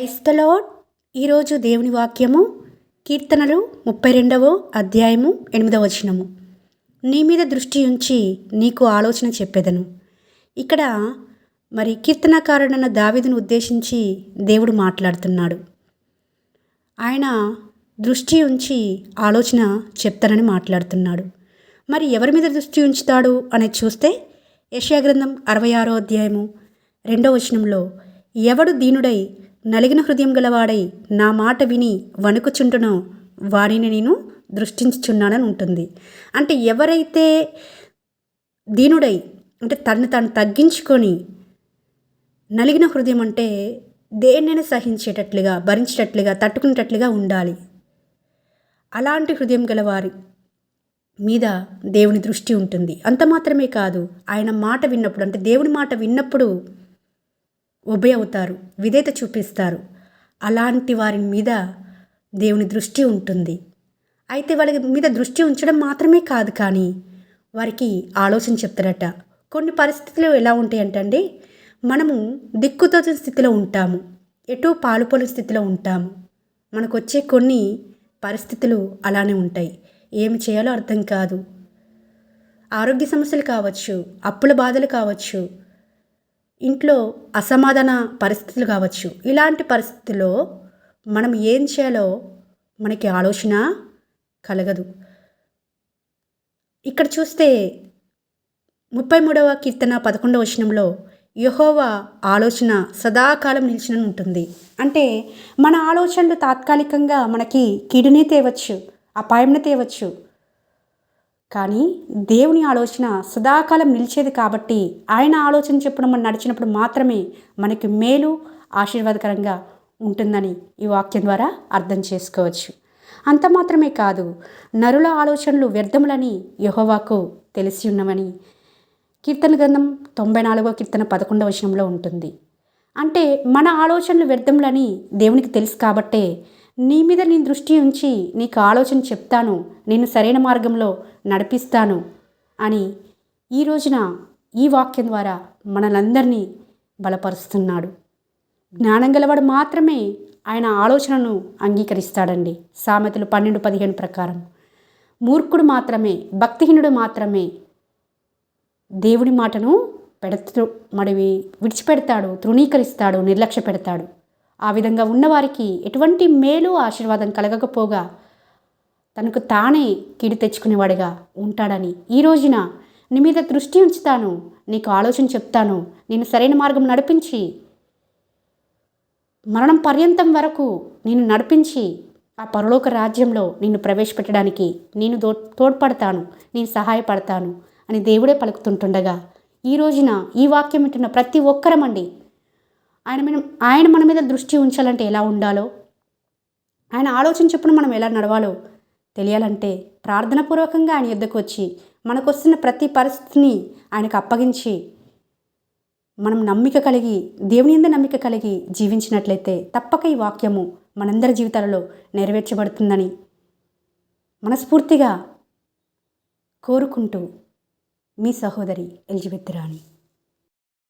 క్రైస్తలోడ్ ఈరోజు దేవుని వాక్యము కీర్తనలు 32వ అధ్యాయము 8వ వచనము. నీ మీద దృష్టి ఉంచి నీకు ఆలోచన చెప్పెదను. ఇక్కడ మరి కీర్తనకారుడైన దావీదును ఉద్దేశించి దేవుడు మాట్లాడుతున్నాడు. ఆయన దృష్టి ఉంచి ఆలోచన చెప్తానని మాట్లాడుతున్నాడు. మరి ఎవరి మీద దృష్టి ఉంచుతాడు అనేది చూస్తే యెషయా గ్రంథం 66వ అధ్యాయము 2వ వచనంలో, ఎవడు దీనుడై నలిగిన హృదయం గలవాడై నా మాట విని వణుకుచుంటునో వాడిని నేను దృష్టించుచున్నానని ఉంటుంది. అంటే ఎవరైతే దీనుడై అంటే తను తగ్గించుకొని నలిగిన హృదయం అంటే దేన్నైనా సహించేటట్లుగా, భరించేటట్లుగా, తట్టుకునేటట్లుగా ఉండాలి. అలాంటి హృదయం గలవారి మీద దేవుని దృష్టి ఉంటుంది. అంత మాత్రమే కాదు, ఆయన మాట విన్నప్పుడు అంటే దేవుని మాట విన్నప్పుడు ఒబే అవుతారు, విధేయత చూపిస్తారు. అలాంటి వారి మీద దేవుని దృష్టి ఉంటుంది. అయితే వాళ్ళ మీద దృష్టి ఉంచడం మాత్రమే కాదు, కానీ వారికి ఆలోచన చెప్తారట. కొన్ని పరిస్థితులు ఎలా ఉంటాయంటే, మనము దిక్కుతోచిన స్థితిలో ఉంటాము, ఎటూ పాలుపోని స్థితిలో ఉంటాము. మనకు వచ్చే కొన్ని పరిస్థితులు అలానే ఉంటాయి. ఏమి చేయాలో అర్థం కాదు. ఆరోగ్య సమస్యలు కావచ్చు, అప్పుల బాధలు కావచ్చు, ఇంట్లో అసమాధాన పరిస్థితులు కావచ్చు. ఇలాంటి పరిస్థితుల్లో మనం ఏం చేయాలో మనకి ఆలోచన కలగదు. ఇక్కడ చూస్తే 33వ కీర్తన 11వ వచనంలో, యెహోవా ఆలోచన సదాకాలం నిలిచినని ఉంటుంది. అంటే మన ఆలోచనలు తాత్కాలికంగా మనకి కీడునే తేవచ్చు, అపాయంని తేవచ్చు. కానీ దేవుని ఆలోచన సదాకాలం నిలిచేది కాబట్టి ఆయన ఆలోచన చెప్పుడు మనం నడిచినప్పుడు మాత్రమే మనకి మేలు, ఆశీర్వాదకరంగా ఉంటుందని ఈ వాక్యం ద్వారా అర్థం చేసుకోవచ్చు. అంత మాత్రమే కాదు, నరుల ఆలోచనలు వ్యర్థములని యెహోవాకు తెలిసి ఉన్నవని కీర్తన గ్రంథం 94వ కీర్తన 11వ వచనంలో ఉంటుంది. అంటే మన ఆలోచనలు వ్యర్థములని దేవునికి తెలుసు కాబట్టే నీ మీద నేను దృష్టి ఉంచి నీకు ఆలోచన చెప్తాను, నేను సరైన మార్గంలో నడిపిస్తాను అని ఈ రోజున ఈ వాక్యం ద్వారా మనలందరినీ బలపరుస్తున్నాడు. జ్ఞానం గలవాడు మాత్రమే ఆయన ఆలోచనను అంగీకరిస్తాడండి. సామెతలు 12:15 ప్రకారం మూర్ఖుడు మాత్రమే, భక్తిహీనుడు మాత్రమే దేవుని మాటను విడిచిపెడతాడు, తృణీకరిస్తాడు, నిర్లక్ష్య పెడతాడు. ఆ విధంగా ఉన్నవారికి ఎటువంటి మేలు, ఆశీర్వాదం కలగకపోగా తనకు తానే కీడు తెచ్చుకునేవాడిగా ఉంటాడని ఈ రోజున నీ మీద దృష్టి ఉంచుతాను, నీకు ఆలోచన చెప్తాను, నేను సరైన మార్గం నడిపించి మరణం పర్యంతం వరకు నేను నడిపించి ఆ పరలోక రాజ్యంలో నిన్ను ప్రవేశపెట్టడానికి నేను తోడ్పడతాను, నేను సహాయపడతాను అని దేవుడే పలుకుతుంటుండగా ఈ రోజున ఈ వాక్యం వింటున్న ప్రతి ఒక్కరమండి, ఆయన మన మీద దృష్టి ఉంచాలంటే ఎలా ఉండాలో, ఆయన ఆలోచన చెప్పున మనం ఎలా నడవాలో తెలియాలంటే ప్రార్థనాపూర్వకంగా ఆయన యుద్ధకు వచ్చి మనకు వస్తున్న ప్రతి పరిస్థితిని ఆయనకు అప్పగించి మనం నమ్మిక కలిగి, దేవుని యందు నమ్మిక కలిగి జీవించినట్లయితే తప్పక ఈ వాక్యము మనందరి జీవితాలలో నెరవేర్చబడుతుందని మనస్ఫూర్తిగా కోరుకుంటూ మీ సహోదరి ఎలిజబెత్ రాణి.